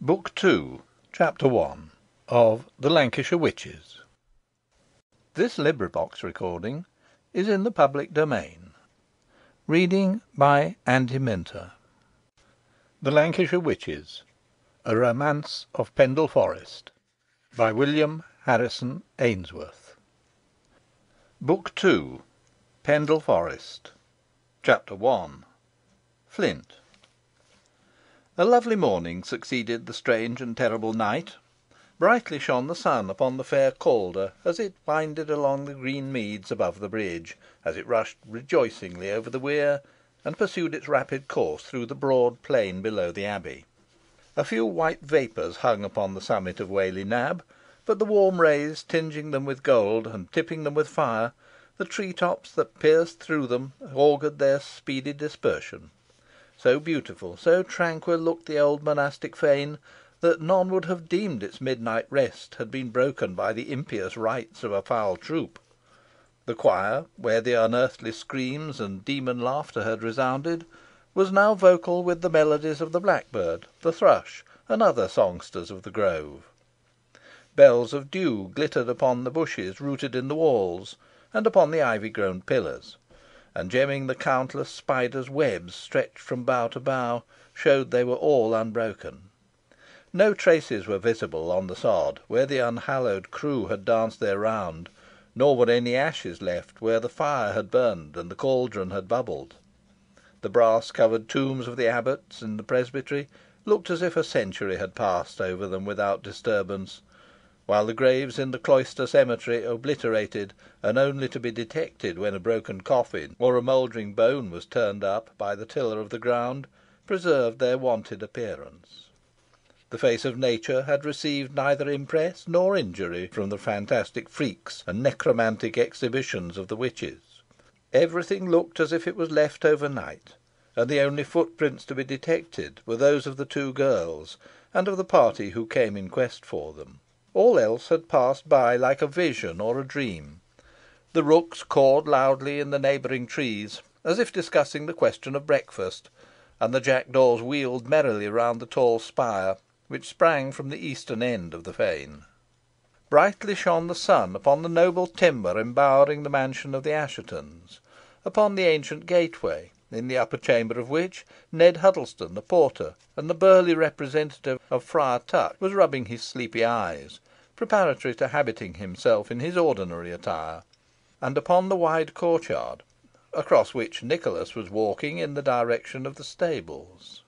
Book 2, Chapter 1 of The Lancashire Witches. This recording is in the public domain. Reading by Andy Minter. The Lancashire Witches, a Romance of Pendle Forest, by William Harrison Ainsworth. Book 2, Pendle Forest, Chapter 1. Flint. A lovely morning succeeded the strange and terrible night. Brightly shone the sun upon the fair Calder as it winded along the green meads above the bridge, as it rushed rejoicingly over the weir, and pursued its rapid course through the broad plain below the Abbey. A few white vapours hung upon the summit of Whalley Nab, but the warm rays tinging them with gold, and tipping them with fire, the tree tops that pierced through them augured their speedy dispersion. So beautiful, so tranquil looked the old monastic fane, that none would have deemed its midnight rest had been broken by the impious rites of a foul troop. The choir, where the unearthly screams and demon laughter had resounded, was now vocal with the melodies of the blackbird, the thrush, and other songsters of the grove. Bells of dew glittered upon the bushes rooted in the walls, and upon the ivy-grown pillars, and gemming the countless spiders' webs stretched from bough to bough, showed they were all unbroken. No traces were visible on the sod where the unhallowed crew had danced their round, nor were any ashes left where the fire had burned and the cauldron had bubbled. The brass-covered tombs of the abbots in the presbytery looked as if a century had passed over them without disturbance, while the graves in the cloister cemetery, obliterated, and only to be detected when a broken coffin or a mouldering bone was turned up by the tiller of the ground, preserved their wonted appearance. The face of nature had received neither impress nor injury from the fantastic freaks and necromantic exhibitions of the witches. Everything looked as if it was left overnight, and the only footprints to be detected were those of the two girls, and of the party who came in quest for them. All else had passed by like a vision or a dream. The rooks cawed loudly in the neighbouring trees, as if discussing the question of breakfast, and the jackdaws wheeled merrily round the tall spire, which sprang from the eastern end of the fane. Brightly shone the sun upon the noble timber embowering the mansion of the Asshetons, upon the ancient gateway, in the upper chamber of which Ned Huddleston, the porter, and the burly representative of Friar Tuck, was rubbing his sleepy eyes, preparatory to habiting himself in his ordinary attire, and upon the wide courtyard, across which Nicholas was walking in the direction of the stables.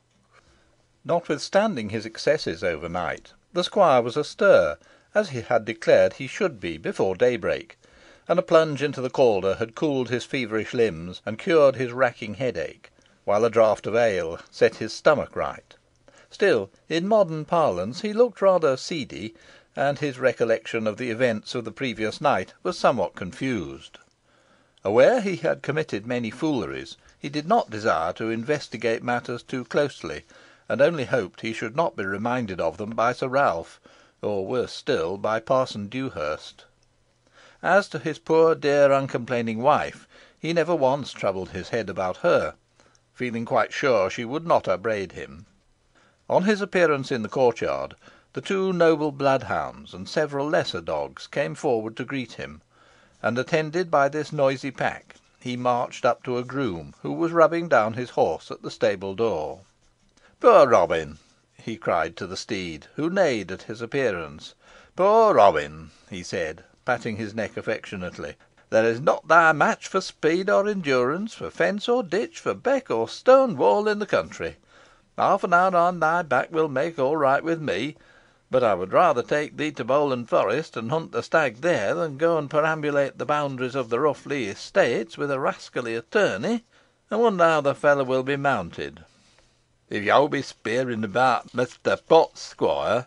Notwithstanding his excesses overnight, the squire was astir, as he had declared he should be before daybreak, and a plunge into the Calder had cooled his feverish limbs and cured his racking headache, while a draught of ale set his stomach right. Still, in modern parlance, he looked rather seedy, and his recollection of the events of the previous night was somewhat confused. Aware he had committed many fooleries, he did not desire to investigate matters too closely, and only hoped he should not be reminded of them by Sir Ralph, or, worse still, by Parson Dewhurst. As to his poor dear uncomplaining wife, he never once troubled his head about her, feeling quite sure she would not upbraid him. On his appearance in the courtyard, the two noble bloodhounds and several lesser dogs came forward to greet him, and, attended by this noisy pack, he marched up to a groom who was rubbing down his horse at the stable door. "Poor Robin!" he cried to the steed, who neighed at his appearance. "Poor Robin!" he said, patting his neck affectionately. "There is not thy match for speed or endurance, for fence or ditch, for beck or stone wall in the country. Half an hour on thy back will make all right with me, but I would rather take thee to Bowland Forest and hunt the stag there, than go and perambulate the boundaries of the Rough Lee estates with a rascally attorney. I wonder how the fellow will be mounted." "If yo be speering about Mester Potts, squire,"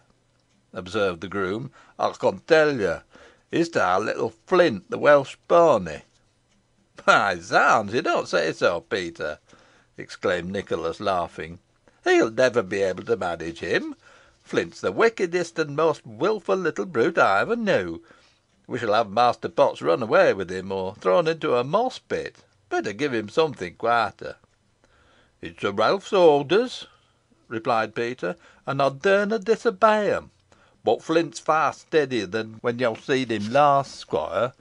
observed the groom, "ey con tell yo he's to our little Flint, the Welsh pony." "Why, zounds! you don't say so, Peter!" exclaimed Nicholas, laughing. "He'll never be able to manage him. Flint's the wickedest and most wilful little brute I ever knew. We shall have Master Potts run away with him, or thrown into a moss pit. Better give him something quieter." "It's Sir Ralph's orders," replied Peter, "and ey darna disobey 'em. But Flint's far steadier than when yo seed him last, squire.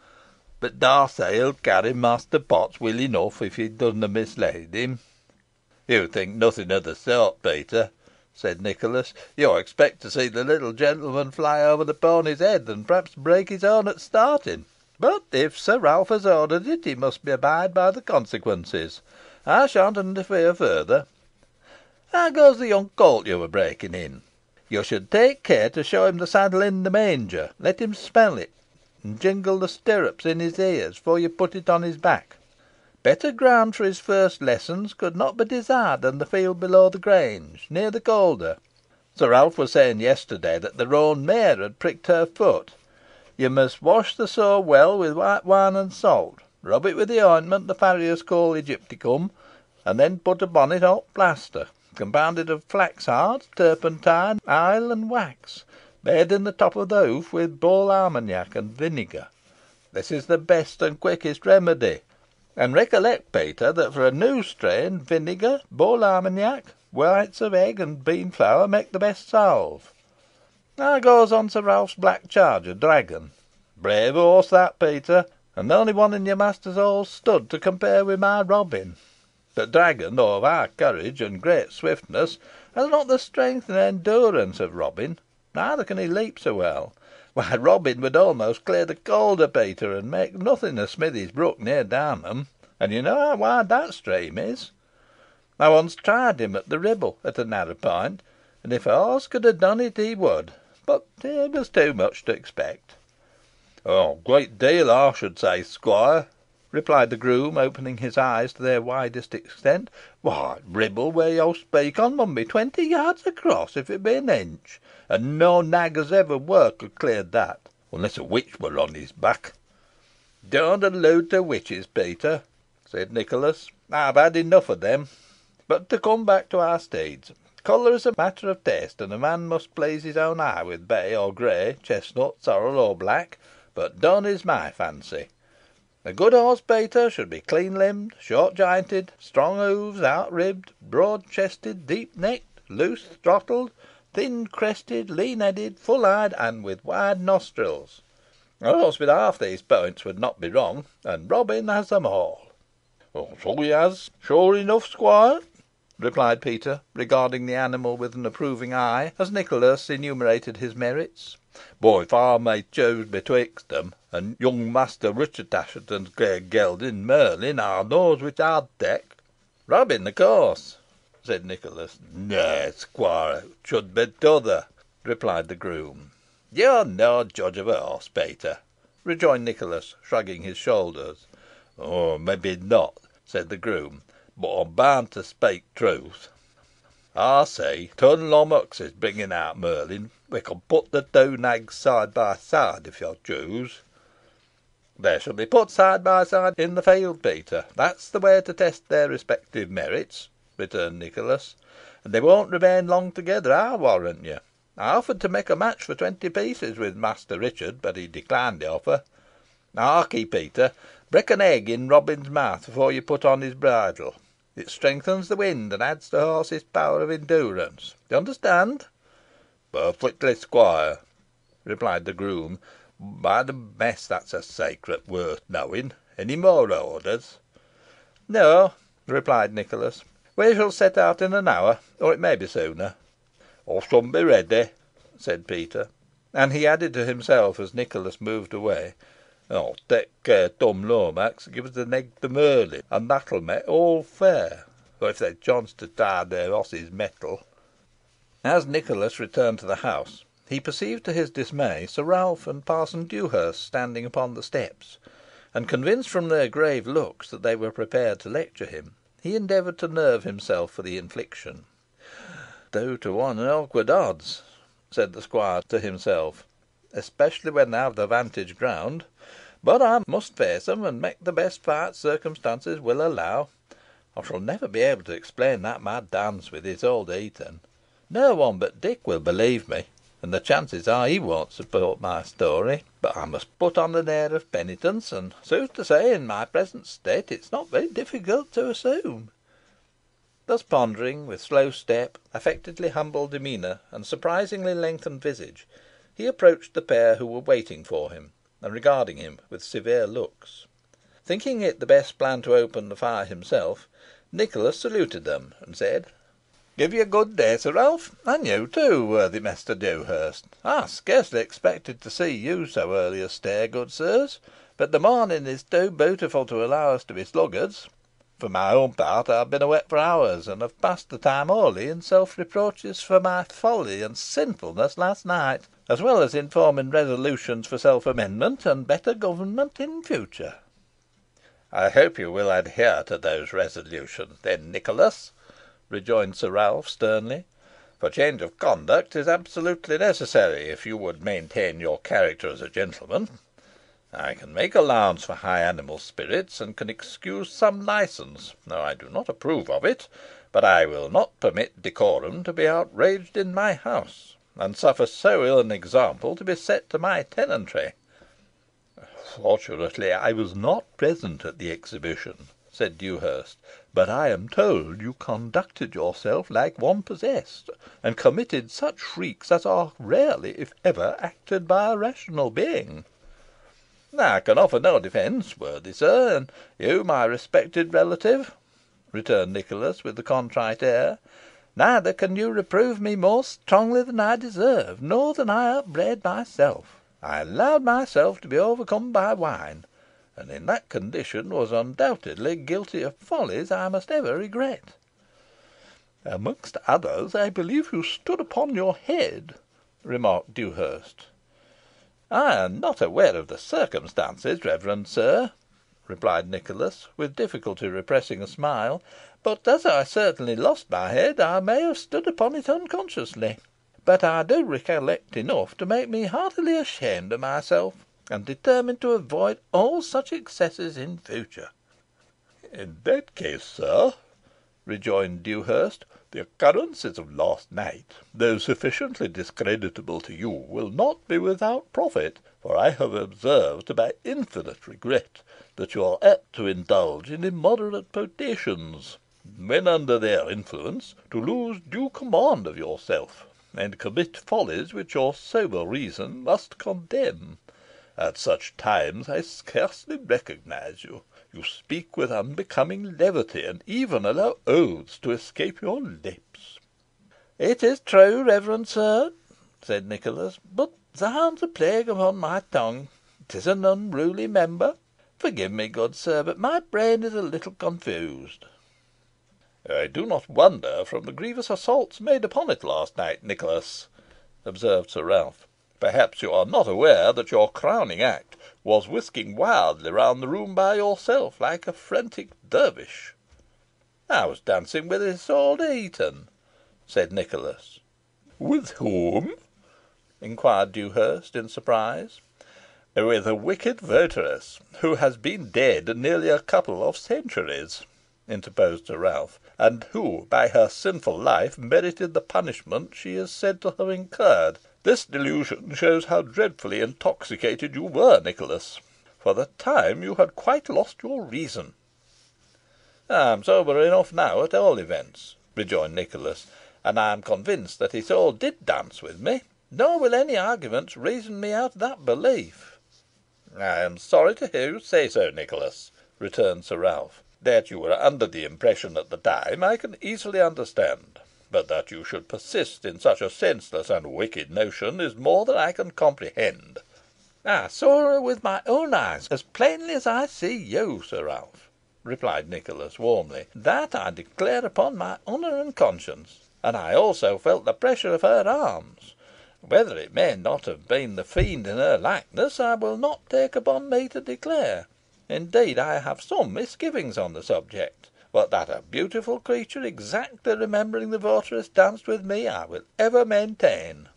But D'Arcy'll carry Master Potts weel enough, if he doesna mislay him." "You think nothing of the sort, Peter," said Nicholas. "You expect to see the little gentleman fly over the pony's head, and perhaps break his own at starting. But if Sir Ralph has ordered it, he must abide by the consequences. I shan't interfere further. How goes the young colt you were breaking in? You should take care to show him the saddle in the manger. Let him smell it, and jingle the stirrups in his ears before you put it on his back. Better ground for his first lessons could not be desired than the field below the grange, near the Calder. Sir Ralph was saying yesterday that the roan mare had pricked her foot. You must wash the sore well with white wine and salt, rub it with the ointment the farriers call Egypticum, and then put upon it hot plaster, compounded of flax heart, turpentine, oil, and wax, made in the top of the hoof with bole armagnac and vinegar. This is the best and quickest remedy. And recollect, Peter, that for a new strain, vinegar, bole armagnac, whites of egg, and bean flour make the best salve. How goes on Sir Ralph's black charger, Dragon? Brave horse that, Peter, and the only one in your master's whole stud to compare with my Robin. But Dragon, though of high courage and great swiftness, has not the strength and endurance of Robin, neither can he leap so well. Why, Robin would almost clear the Calder, Peter, and make nothing of Smithy's Brook near Downham, and you know how wide that stream is. I once tried him at the Ribble, at a narrow point, and if a horse could have done it, he would. But it was too much to expect." "A great deal, I should say, squire," replied the groom, opening his eyes to their widest extent. "Why, Ribble, where you speak on, mun be 20 yards across, if it be an inch, and no nag as ever were could clear that, unless a witch were on his back." "Don't allude to witches, Peter," said Nicholas. "I've had enough of them. But to come back to our steeds. Colour is a matter of taste, and a man must please his own eye with bay or grey, chestnut, sorrel, or black, but dun is my fancy. A good horse, Peter, should be clean limbed, short jointed, strong hoofs, out ribbed, broad chested, deep necked, loose throttled, thin crested, lean headed, full eyed, and with wide nostrils. A horse with half these points would not be wrong, and Robin has them all." "So he has, sure enough, squire," replied Peter, regarding the animal with an approving eye, as Nicholas enumerated his merits. "But if I may choose betwixt them, and young Master Richard Assheton's grey gelding, Merlin, I knows which I'd take." "Robin, of course," said Nicholas. "Nay, squire, it should be t'other," replied the groom. "You're no judge of a horse, Peter," rejoined Nicholas, shrugging his shoulders. "Oh, maybe not," said the groom, "but I'm bound to speak truth. I say, Tun Lomax is bringing out Merlin. We can put the two nags side by side, if you choose." "They shall be put side by side in the field, Peter. That's the way to test their respective merits," returned Nicholas. "And they won't remain long together, I'll warrant you. I offered to make a match for 20 pieces with Master Richard, but he declined the offer. Harkee, Peter, break an egg in Robin's mouth before you put on his bridle. It strengthens the wind, and adds to horse's power of endurance. Do you understand?" "Perfectly, squire," replied the groom. "By the mess, that's a secret worth knowing. Any more orders?" "No," replied Nicholas. "We shall set out in an hour, or it may be sooner." "I shall be ready," said Peter; and he added to himself, as Nicholas moved away, "I'll take care Tom Lomax gives an egg to Merlin, and that'll make all fair, or if they chance to try their horses' mettle." As Nicholas returned to the house, he perceived to his dismay Sir Ralph and Parson Dewhurst standing upon the steps, and, convinced from their grave looks that they were prepared to lecture him, he endeavoured to nerve himself for the infliction. 2 to 1 in awkward odds," said the squire to himself, "especially when they have the vantage ground. But I must face them, and make the best fight circumstances will allow. I shall never be able to explain that mad dance with his old Heaton. No one but Dick will believe me, and the chances are he won't support my story. But I must put on an air of penitence, and, sooth to say, in my present state, it is not very difficult to assume." Thus pondering, with slow step, affectedly humble demeanour, and surprisingly lengthened visage, he approached the pair who were waiting for him, and regarding him with severe looks. Thinking it the best plan to open the fire himself, Nicholas saluted them, and said, "Give you good day, Sir Ralph, and you too, worthy Master Dewhurst. I scarcely expected to see you so early astir, good sirs, but the morning is too beautiful to allow us to be sluggards. For my own part, I have been awake for hours, and have passed the time wholly in self reproaches for my folly and sinfulness last night, as well as in forming resolutions for self amendment and better government in future." "I hope you will adhere to those resolutions, then, Nicholas," rejoined Sir Ralph, sternly, "for change of conduct is absolutely necessary if you would maintain your character as a gentleman. I can make allowance for high animal spirits, and can excuse some licence, though I do not approve of it, but I will not permit decorum to be outraged in my house, and suffer so ill an example to be set to my tenantry." "Fortunately I was not present at the exhibition," said Dewhurst, "but I am told you conducted yourself like one possessed, and committed such freaks as are rarely, if ever, acted by a rational being." "I can offer no defence, worthy sir, and you, my respected relative," returned Nicholas, with a contrite air. "Neither can you reprove me more strongly than I deserve, nor than I upbraid myself. I allowed myself to be overcome by wine, and in that condition was undoubtedly guilty of follies I must ever regret." "Amongst others, I believe you stood upon your head," remarked Dewhurst. "I am not aware of the circumstances, reverend sir," replied Nicholas, with difficulty repressing a smile; "but as I certainly lost my head, I may have stood upon it unconsciously. But I do recollect enough to make me heartily ashamed of myself, and determined to avoid all such excesses in future." "In that case, sir," rejoined Dewhurst, "the occurrences of last night, though sufficiently discreditable to you, will not be without profit, for I have observed, to my infinite regret, that you are apt to indulge in immoderate potations, when under their influence, to lose due command of yourself, and commit follies which your sober reason must condemn. At such times I scarcely recognise you. You speak with unbecoming levity, and even allow oaths to escape your lips." "It is true, reverend sir," said Nicholas; "but zounds a plague upon my tongue. 'Tis an unruly member. Forgive me, good sir, but my brain is a little confused." "I do not wonder, from the grievous assaults made upon it last night, Nicholas," observed Sir Ralph. "Perhaps you are not aware that your crowning act was whisking wildly round the room by yourself, like a frantic dervish." "I was dancing with Isole de Heton," said Nicholas. "With whom?" inquired Dewhurst, in surprise. "With a wicked votaress, who has been dead nearly a couple of centuries," interposed Sir Ralph, "and who, by her sinful life, merited the punishment she is said to have incurred. This delusion shows how dreadfully intoxicated you were, Nicholas. For the time you had quite lost your reason." "I am sober enough now, at all events," rejoined Nicholas, "and I am convinced that Isole did dance with me, nor will any arguments reason me out of that belief." "I am sorry to hear you say so, Nicholas," returned Sir Ralph. "That you were under the impression at the time, I can easily understand; but that you should persist in such a senseless and wicked notion is more than I can comprehend." "I saw her with my own eyes, as plainly as I see you, Sir Ralph," replied Nicholas, warmly. "That I declare upon my honour and conscience; and I also felt the pressure of her arms. Whether it may not have been the Fiend in her likeness, I will not take upon me to declare. Indeed, I have some misgivings on the subject; but that a beautiful creature, exactly resembling the votaress, danced with me, I will ever maintain."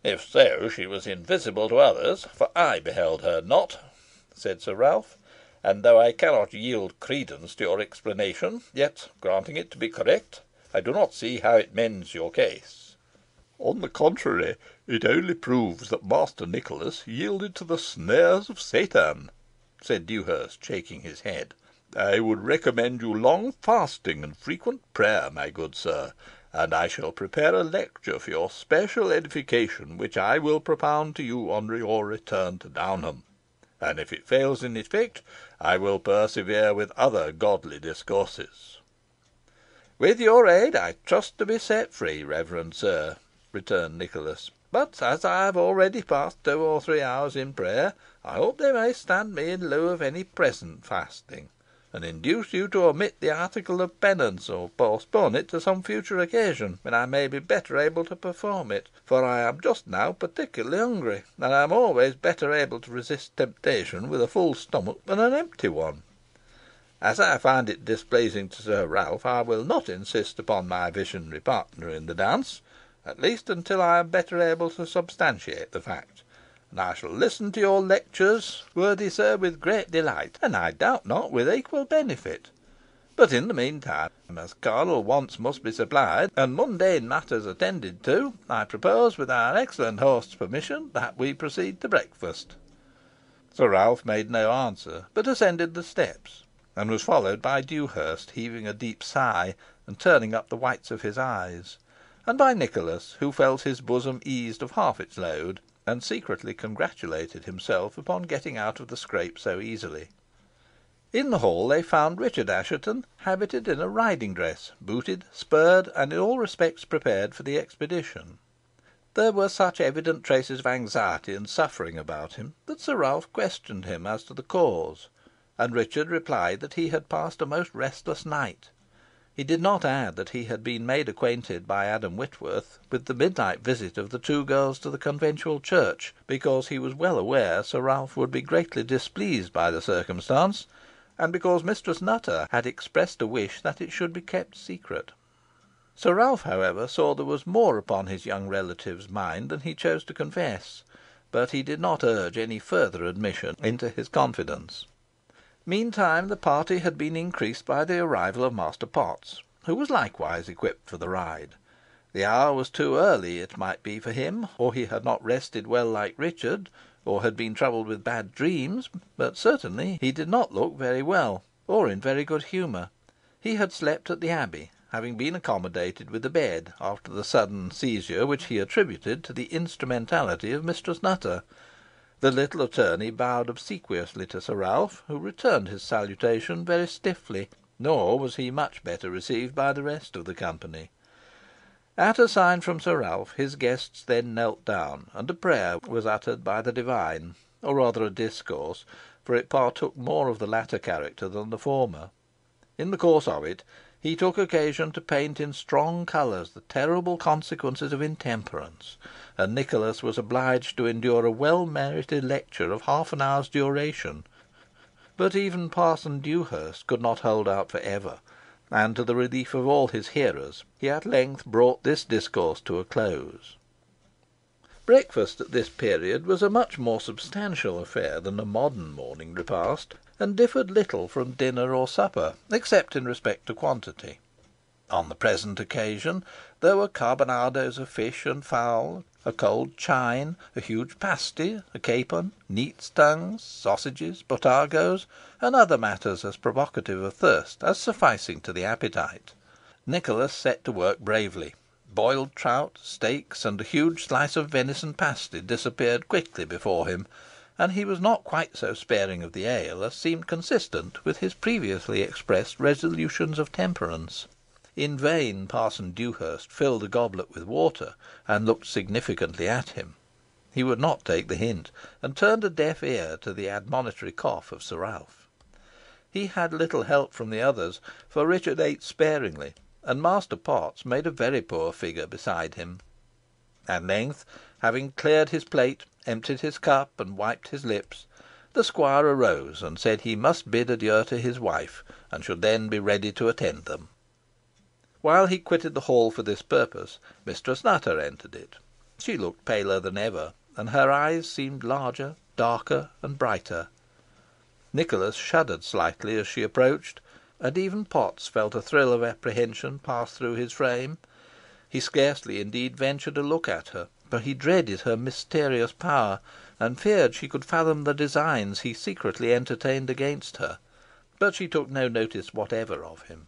"If so, she was invisible to others, for I beheld her not," said Sir Ralph; "and though I cannot yield credence to your explanation, yet, granting it to be correct, I do not see how it mends your case." "On the contrary, it only proves that Master Nicholas yielded to the snares of Satan," said Dewhurst, shaking his head. I would recommend you long fasting and frequent prayer, my good sir, and I shall prepare a lecture for your special edification, which I will propound to you on your return to Downham, and if it fails in effect, I will persevere with other godly discourses." "With your aid I trust to be set free, reverend sir," returned Nicholas; "but as I have already passed 2 or 3 hours in prayer, I hope they may stand me in lieu of any present fasting, and induce you to omit the article of penance, or postpone it to some future occasion, when I may be better able to perform it, for I am just now particularly hungry, and I am always better able to resist temptation with a full stomach than an empty one. As I find it displeasing to Sir Ralph, I will not insist upon my visionary partner in the dance, at least until I am better able to substantiate the fact, and I shall listen to your lectures, worthy sir, with great delight, and I doubt not with equal benefit. But in the meantime, as carnal wants must be supplied, and mundane matters attended to, I propose, with our excellent host's permission, that we proceed to breakfast." Sir Ralph made no answer, but ascended the steps, and was followed by Dewhurst, heaving a deep sigh, and turning up the whites of his eyes, and by Nicholas, who felt his bosom eased of half its load, and secretly congratulated himself upon getting out of the scrape so easily. In the hall they found Richard Assheton, habited in a riding dress, booted, spurred, and in all respects prepared for the expedition. There were such evident traces of anxiety and suffering about him, that Sir Ralph questioned him as to the cause, and Richard replied that he had passed a most restless night. He did not add that he had been made acquainted by Adam Whitworth with the midnight visit of the 2 girls to the conventual church, because he was well aware Sir Ralph would be greatly displeased by the circumstance, and because Mistress Nutter had expressed a wish that it should be kept secret. Sir Ralph, however, saw there was more upon his young relative's mind than he chose to confess, but he did not urge any further admission into his confidence. Meantime the party had been increased by the arrival of Master Potts, who was likewise equipped for the ride. The hour was too early, it might be, for him, or he had not rested well like Richard, or had been troubled with bad dreams, but certainly he did not look very well, or in very good humour. He had slept at the Abbey, having been accommodated with a bed, after the sudden seizure which he attributed to the instrumentality of Mistress Nutter. The little attorney bowed obsequiously to Sir Ralph, who returned his salutation very stiffly, nor was he much better received by the rest of the company. At a sign from Sir Ralph, his guests then knelt down, and a prayer was uttered by the divine, or rather a discourse, for it partook more of the latter character than the former. In the course of it, he took occasion to paint in strong colours the terrible consequences of intemperance, and Nicholas was obliged to endure a well merited lecture of half an hour's duration. But even Parson Dewhurst could not hold out for ever, and to the relief of all his hearers, he at length brought this discourse to a close. Breakfast at this period was a much more substantial affair than a modern morning repast, and differed little from dinner or supper, except in respect to quantity. On the present occasion there were carbonadoes of fish and fowl, a cold chine, a huge pasty, a capon, neat's tongues, sausages, botargos, and other matters as provocative of thirst as sufficing to the appetite. Nicholas set to work bravely. Boiled trout, steaks, and a huge slice of venison pasty disappeared quickly before him, and he was not quite so sparing of the ale as seemed consistent with his previously expressed resolutions of temperance. In vain Parson Dewhurst filled a goblet with water, and looked significantly at him. He would not take the hint, and turned a deaf ear to the admonitory cough of Sir Ralph. He had little help from the others, for Richard ate sparingly, and Master Potts made a very poor figure beside him. At length, having cleared his plate, emptied his cup, and wiped his lips, the squire arose and said he must bid adieu to his wife, and should then be ready to attend them. While he quitted the hall for this purpose, Mistress Nutter entered it. She looked paler than ever, and her eyes seemed larger, darker, and brighter. Nicholas shuddered slightly as she approached, and even Potts felt a thrill of apprehension pass through his frame. He scarcely, indeed, ventured to look at her, for he dreaded her mysterious power, and feared she could fathom the designs he secretly entertained against her. but she took no notice whatever of him.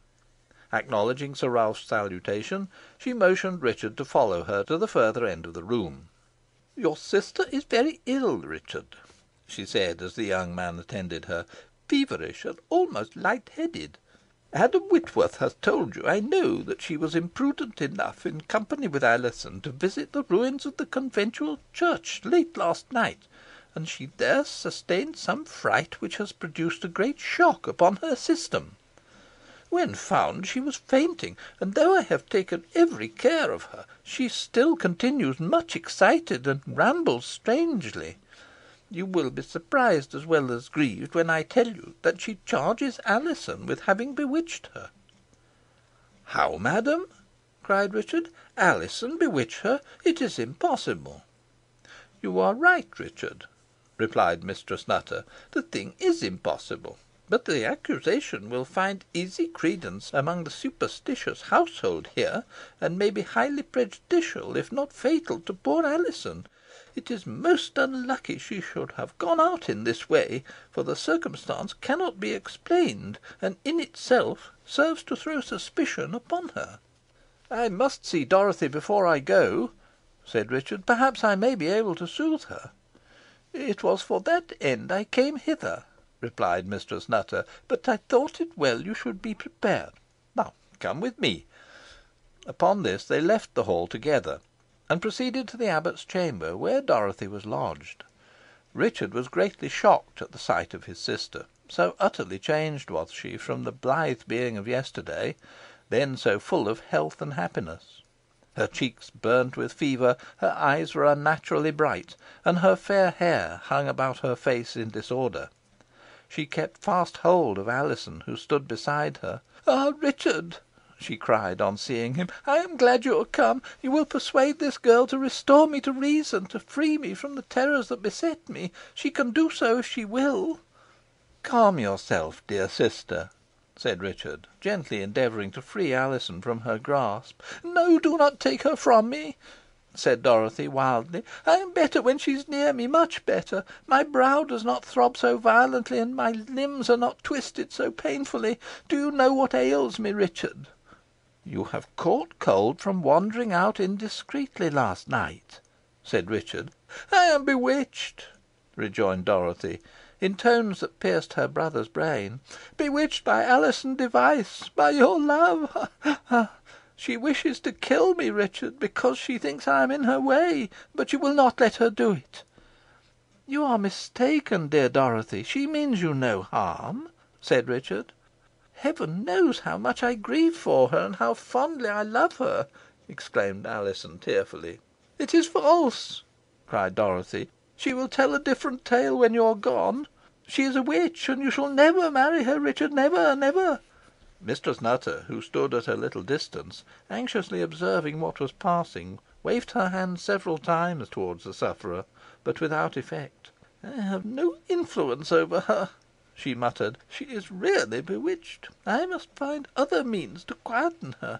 Acknowledging Sir Ralph's salutation, she motioned Richard to follow her to the further end of the room. "Your sister is very ill, Richard," she said, as the young man attended her, "feverish and almost light-headed. Adam Whitworth has told you, I know, that she was imprudent enough, in company with Alizon, to visit the ruins of the conventual church late last night, and she there sustained some fright which has produced a great shock upon her system. When found, she was fainting, and though I have taken every care of her, she still continues much excited, and rambles strangely. You will be surprised as well as grieved when I tell you that she charges Alizon with having bewitched her." "How, madam?" cried Richard. "Alizon bewitch her? It is impossible." "You are right, Richard," replied Mistress Nutter. "The thing is impossible. But the accusation will find easy credence among the superstitious household here, and may be highly prejudicial, if not fatal, to poor Alizon. It is most unlucky she should have gone out in this way, for the circumstance cannot be explained, and in itself serves to throw suspicion upon her." "I must see Dorothy before I go," said Richard. "Perhaps I may be able to soothe her." "It was for that end I came hither," replied Mistress Nutter, "but I thought it well you should be prepared. Now come with me." Upon this they left the hall together, and proceeded to the abbot's chamber, where Dorothy was lodged. Richard was greatly shocked at the sight of his sister, so utterly changed was she from the blithe being of yesterday, then so full of health and happiness. Her cheeks burnt with fever, her eyes were unnaturally bright, and her fair hair hung about her face in disorder. She kept fast hold of Alizon, who stood beside her. "Ah, Richard!" she cried, on seeing him, "I am glad you are come. You will persuade this girl to restore me to reason, to free me from the terrors that beset me. She can do so if she will." "Calm yourself, dear sister," said Richard, gently endeavouring to free Alizon from her grasp. "No, do not take her from me," said Dorothy, wildly. "I am better when she is near me, much better. My brow does not throb so violently, and my limbs are not twisted so painfully. Do you know what ails me, Richard?" "You have caught cold from wandering out indiscreetly last night," said Richard. "I am bewitched," rejoined Dorothy, in tones that pierced her brother's brain. "Bewitched by Alizon Device, by your love. Ha! ha! ha! She wishes to kill me, Richard, because she thinks I am in her way, but you will not let her do it." "You are mistaken, dear Dorothy. She means you no harm," said Richard. "Heaven knows how much I grieve for her, and how fondly I love her," exclaimed Alizon, tearfully. "It is false," cried Dorothy. "She will tell a different tale when you are gone. She is a witch, and you shall never marry her, Richard never, never." Mistress Nutter, who stood at a little distance, anxiously observing what was passing, waved her hand several times towards the sufferer, but without effect. "I have no influence over her," she muttered. "She is really bewitched. I must find other means to quieten her."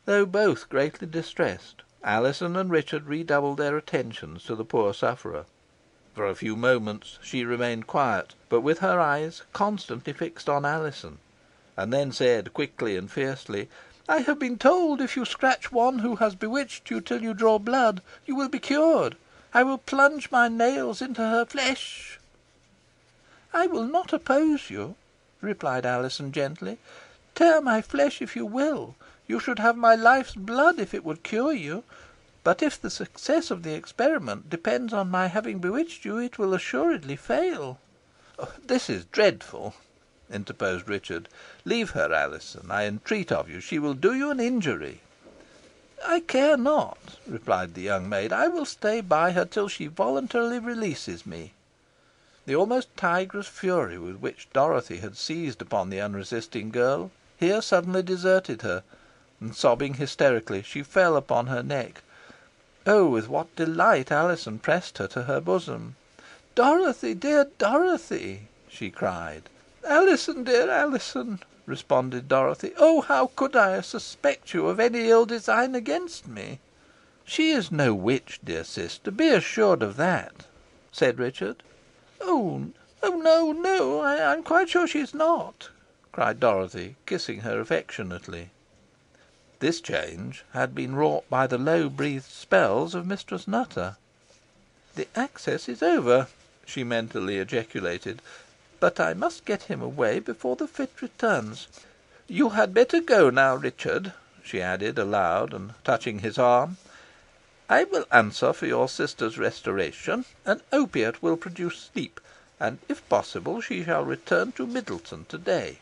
Though both greatly distressed, Alizon and Richard redoubled their attentions to the poor sufferer. For a few moments she remained quiet, but with her eyes constantly fixed on Alizon, and then said, quickly and fiercely, "I have been told if you scratch one who has bewitched you till you draw blood, you will be cured. I will plunge my nails into her flesh." "I will not oppose you," replied Alizon, gently. "Tear my flesh if you will. You should have my life's blood if it would cure you. But if the success of the experiment depends on my having bewitched you, it will assuredly fail." "This is dreadful," interposed Richard. "Leave her, Alizon, I entreat of you. She will do you an injury." "I care not," replied the young maid. "I will stay by her till she voluntarily releases me." The almost tigress fury with which Dorothy had seized upon the unresisting girl here suddenly deserted her, and, sobbing hysterically, she fell upon her neck. Oh, with what delight Alizon pressed her to her bosom! "Dorothy, dear Dorothy!" she cried. "Alizon, dear Alizon!" responded Dorothy. "Oh, how could I suspect you of any ill design against me?" "She is no witch, dear sister, be assured of that," said Richard. "Oh, "Oh, no, no, I'm quite sure she is not," cried Dorothy, kissing her affectionately. This change had been wrought by the low breathed spells of Mistress Nutter. "The access is over," she mentally ejaculated, "but I must get him away before the fit returns. You had better go now, Richard," she added aloud, and touching his arm. "I will answer for your sister's restoration. An opiate will produce sleep, and, if possible, she shall return to Middleton to day."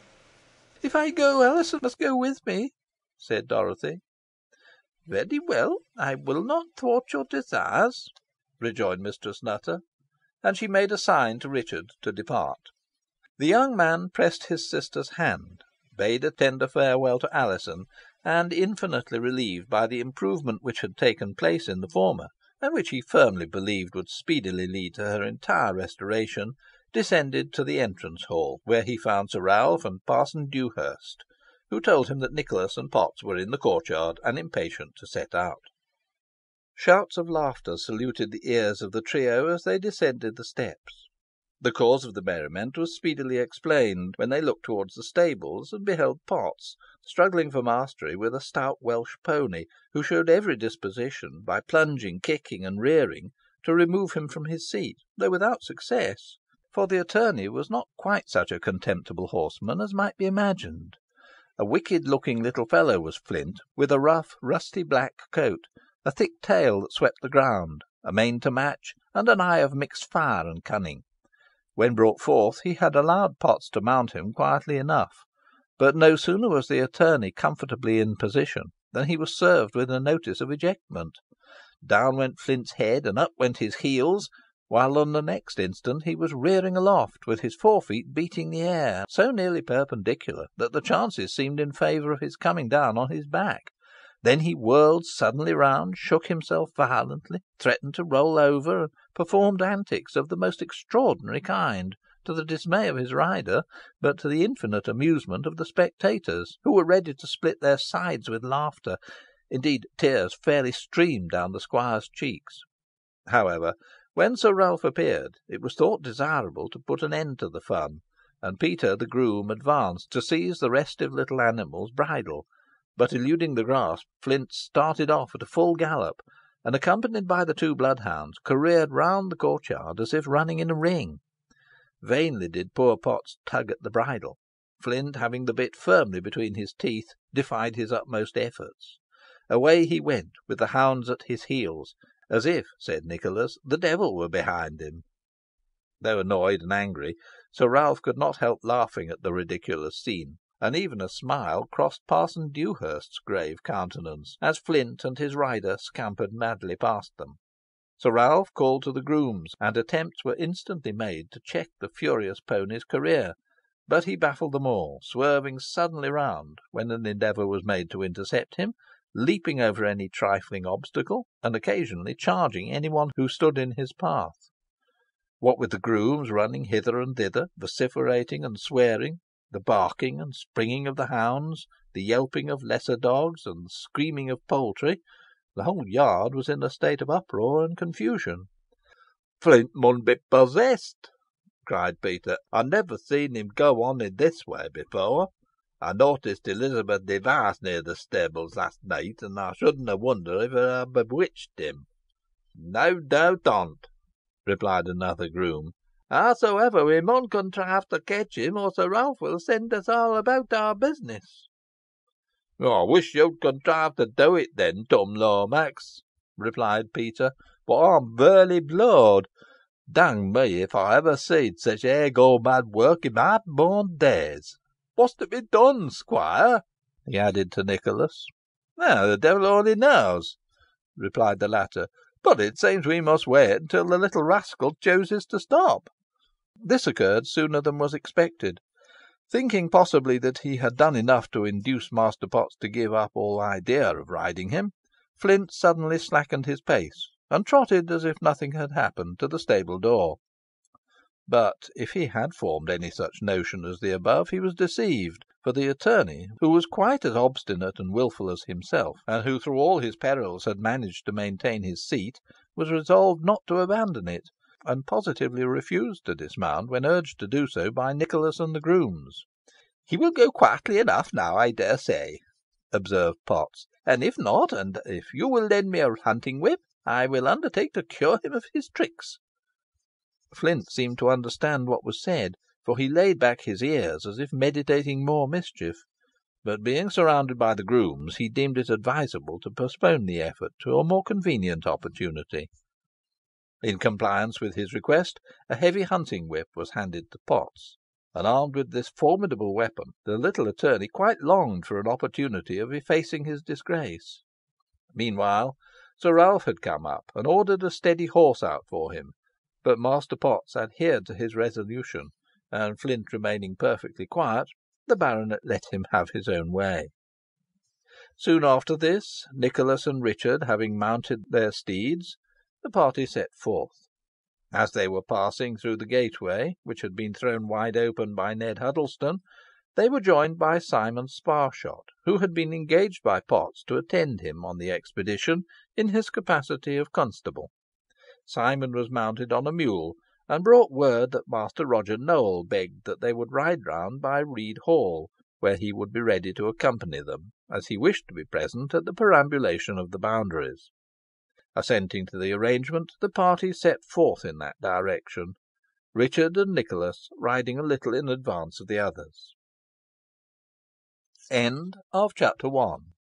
"If I go, Alizon must go with me," said Dorothy. "Very well, I will not thwart your desires," rejoined Mistress Nutter, and she made a sign to Richard to depart. The young man pressed his sister's hand, bade a tender farewell to Alizon, and, infinitely relieved by the improvement which had taken place in the former, and which he firmly believed would speedily lead to her entire restoration, descended to the entrance hall, where he found Sir Ralph and Parson Dewhurst, who told him that Nicholas and Potts were in the courtyard, and impatient to set out. Shouts of laughter saluted the ears of the trio as they descended the steps. The cause of the merriment was speedily explained, when they looked towards the stables, and beheld Potts struggling for mastery with a stout Welsh pony, who showed every disposition, by plunging, kicking, and rearing, to remove him from his seat, though without success, for the attorney was not quite such a contemptible horseman as might be imagined. A wicked looking little fellow was Flint, with a rough rusty black coat, a thick tail that swept the ground, a mane to match, and an eye of mixed fire and cunning. When brought forth, he had allowed Potts to mount him quietly enough, but no sooner was the attorney comfortably in position than he was served with a notice of ejectment. Down went Flint's head, and up went his heels, while on the next instant he was rearing aloft, with his forefeet beating the air, so nearly perpendicular that the chances seemed in favour of his coming down on his back. Then he whirled suddenly round, shook himself violently, threatened to roll over, and performed antics of the most extraordinary kind, to the dismay of his rider, but to the infinite amusement of the spectators, who were ready to split their sides with laughter. Indeed, tears fairly streamed down the squire's cheeks. However, when Sir Ralph appeared, it was thought desirable to put an end to the fun, and Peter, the groom, advanced to seize the restive little animal's bridle, but, eluding the grasp, Flint started off at a full gallop, and, accompanied by the two bloodhounds, careered round the courtyard as if running in a ring. Vainly did poor Potts tug at the bridle. Flint, having the bit firmly between his teeth, defied his utmost efforts. Away he went, with the hounds at his heels, as if, said Nicholas, the devil were behind him. Though annoyed and angry, Sir Ralph could not help laughing at the ridiculous scene, and even a smile crossed Parson Dewhurst's grave countenance, as Flint and his rider scampered madly past them. Sir Ralph called to the grooms, and attempts were instantly made to check the furious pony's career, but he baffled them all, swerving suddenly round when an endeavour was made to intercept him, leaping over any trifling obstacle, and occasionally charging any one who stood in his path. What with the grooms running hither and thither, vociferating and swearing, the barking and springing of the hounds, the yelping of lesser dogs, and the screaming of poultry, the whole yard was in a state of uproar and confusion. "Flint mun be possessed," cried Peter. "I never seen him go on in this way before. I noticed Elizabeth Device near the stables last night, and I shouldna wonder if her had bewitched him." "No doubt on't," replied another groom. "Howsoever, we mun contrive to catch him, or Sir Ralph will send us all about our business." "I wish you'd contrive to do it, then, Tom Lomax," replied Peter, "for I'm fairly blowed. Dang me, if I ever seed sich go mad work i' my born days. What's to be done, squire?" he added to Nicholas. "The devil only knows," replied the latter; "but it seems we must wait until the little rascal chooses to stop." This occurred sooner than was expected. Thinking possibly that he had done enough to induce Master Potts to give up all idea of riding him, Flint suddenly slackened his pace, and trotted as if nothing had happened to the stable door. But if he had formed any such notion as the above, he was deceived, for the attorney, who was quite as obstinate and wilful as himself, and who through all his perils had managed to maintain his seat, was resolved not to abandon it. and positively refused to dismount when urged to do so by Nicholas and the grooms. "He will go quietly enough now, I dare say," observed Potts; "and if not, and if you will lend me a hunting whip, I will undertake to cure him of his tricks." Flint seemed to understand what was said, for he laid back his ears as if meditating more mischief; but being surrounded by the grooms, he deemed it advisable to postpone the effort to a more convenient opportunity. In compliance with his request, a heavy hunting whip was handed to Potts, and, armed with this formidable weapon, the little attorney quite longed for an opportunity of effacing his disgrace. Meanwhile, Sir Ralph had come up, and ordered a steady horse out for him, but Master Potts adhered to his resolution, and Flint remaining perfectly quiet, the baronet let him have his own way. Soon after this, Nicholas and Richard having mounted their steeds, the party set forth. As they were passing through the gateway, which had been thrown wide open by Ned Huddlestone, they were joined by Simon Sparshot, who had been engaged by Potts to attend him on the expedition in his capacity of constable. Simon was mounted on a mule, and brought word that Master Roger Nowell begged that they would ride round by Read Hall, where he would be ready to accompany them, as he wished to be present at the perambulation of the Boundaries. Assenting to the arrangement, the party set forth in that direction, Richard and Nicholas riding a little in advance of the others. CHAPTER II.